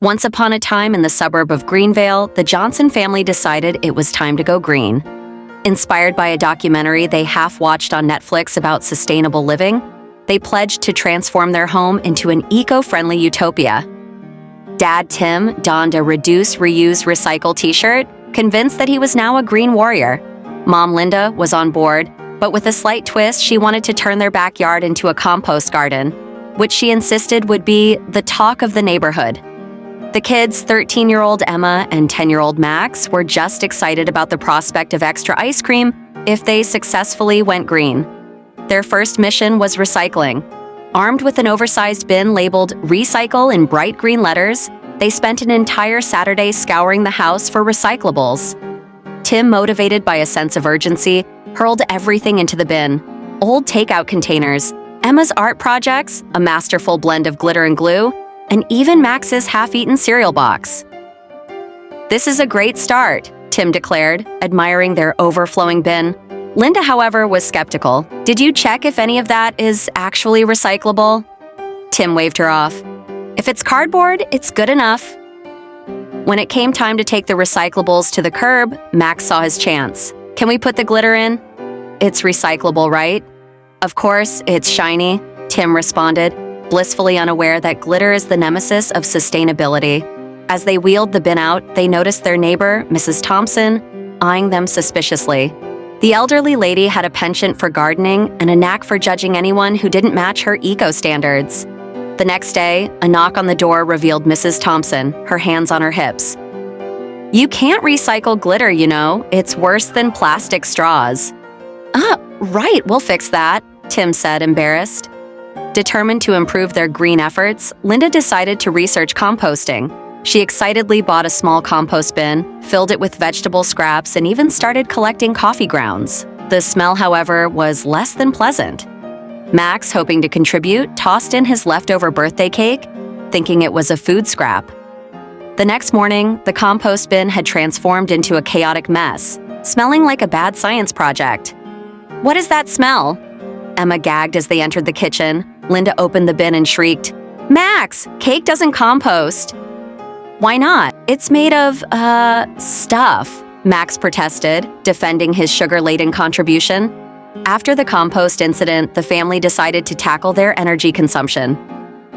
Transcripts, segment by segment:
Once upon a time in the suburb of Greenvale, the Johnson family decided it was time to go green. Inspired by a documentary they half-watched on Netflix about sustainable living, they pledged to transform their home into an eco-friendly utopia. Dad Tim donned a reduce, reuse, recycle t-shirt, convinced that he was now a green warrior. Mom Linda was on board, but with a slight twist, she wanted to turn their backyard into a compost garden, which she insisted would be the talk of the neighborhood. The kids, 13-year-old Emma and 10-year-old Max, were just excited about the prospect of extra ice cream if they successfully went green. Their first mission was recycling. Armed with an oversized bin labeled "Recycle" in bright green letters, they spent an entire Saturday scouring the house for recyclables. Tim, motivated by a sense of urgency, hurled everything into the bin. Old takeout containers, Emma's art projects, a masterful blend of glitter and glue, and even Max's half-eaten cereal box. "This is a great start," Tim declared, admiring their overflowing bin. Linda, however, was skeptical. "Did you check if any of that is actually recyclable?" Tim waved her off. "If it's cardboard, it's good enough." When it came time to take the recyclables to the curb, Max saw his chance. "Can we put the glitter in?" "It's recyclable, right?" "Of course, it's shiny," Tim responded, blissfully unaware that glitter is the nemesis of sustainability. As they wheeled the bin out, they noticed their neighbor, Mrs. Thompson, eyeing them suspiciously. The elderly lady had a penchant for gardening and a knack for judging anyone who didn't match her eco-standards. The next day, a knock on the door revealed Mrs. Thompson, her hands on her hips. "You can't recycle glitter, you know. It's worse than plastic straws." Right, we'll fix that," Tim said, embarrassed. Determined to improve their green efforts, Linda decided to research composting. She excitedly bought a small compost bin, filled it with vegetable scraps, and even started collecting coffee grounds. The smell, however, was less than pleasant. Max, hoping to contribute, tossed in his leftover birthday cake, thinking it was a food scrap. The next morning, the compost bin had transformed into a chaotic mess, smelling like a bad science project. "What is that smell?" Emma gagged as they entered the kitchen. Linda opened the bin and shrieked, "Max, cake doesn't compost." "Why not? It's made of, stuff," Max protested, defending his sugar-laden contribution. After the compost incident, the family decided to tackle their energy consumption.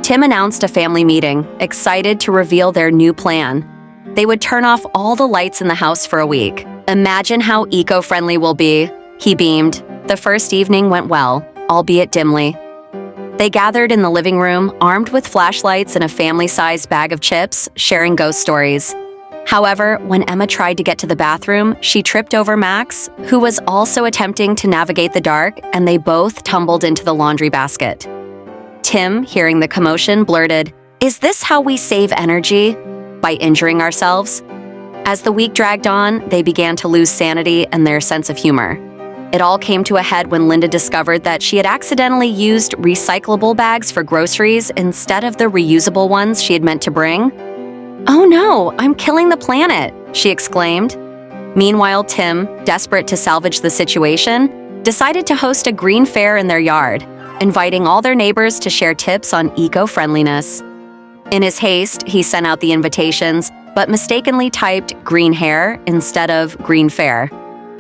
Tim announced a family meeting, excited to reveal their new plan. They would turn off all the lights in the house for a week. "Imagine how eco-friendly we'll be," he beamed. The first evening went well, albeit dimly. They gathered in the living room, armed with flashlights and a family-sized bag of chips, sharing ghost stories. However, when Emma tried to get to the bathroom, she tripped over Max, who was also attempting to navigate the dark, and they both tumbled into the laundry basket. Tim, hearing the commotion, blurted, "Is this how we save energy? By injuring ourselves?" As the week dragged on, they began to lose sanity and their sense of humor. It all came to a head when Linda discovered that she had accidentally used recyclable bags for groceries instead of the reusable ones she had meant to bring. "Oh no, I'm killing the planet," she exclaimed. Meanwhile, Tim, desperate to salvage the situation, decided to host a green fair in their yard, inviting all their neighbors to share tips on eco-friendliness. In his haste, he sent out the invitations, but mistakenly typed green hair instead of green fair.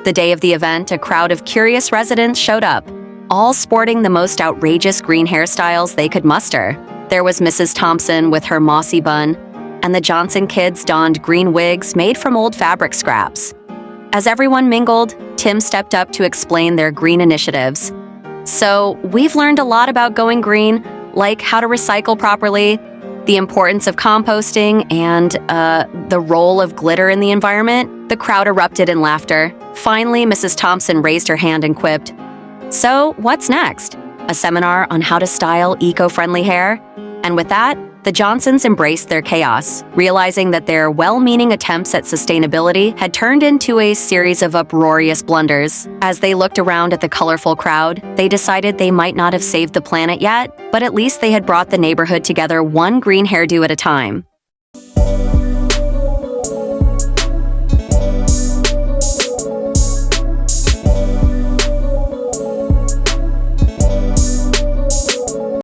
The day of the event, a crowd of curious residents showed up, all sporting the most outrageous green hairstyles they could muster. There was Mrs. Thompson with her mossy bun, and the Johnson kids donned green wigs made from old fabric scraps. As everyone mingled, Tim stepped up to explain their green initiatives. "So, we've learned a lot about going green, like how to recycle properly, the importance of composting, and, the role of glitter in the environment." The crowd erupted in laughter. Finally, Mrs. Thompson raised her hand and quipped, "So, what's next? A seminar on how to style eco-friendly hair?" And with that, the Johnsons embraced their chaos, realizing that their well-meaning attempts at sustainability had turned into a series of uproarious blunders. As they looked around at the colorful crowd, they decided they might not have saved the planet yet, but at least they had brought the neighborhood together one green hairdo at a time.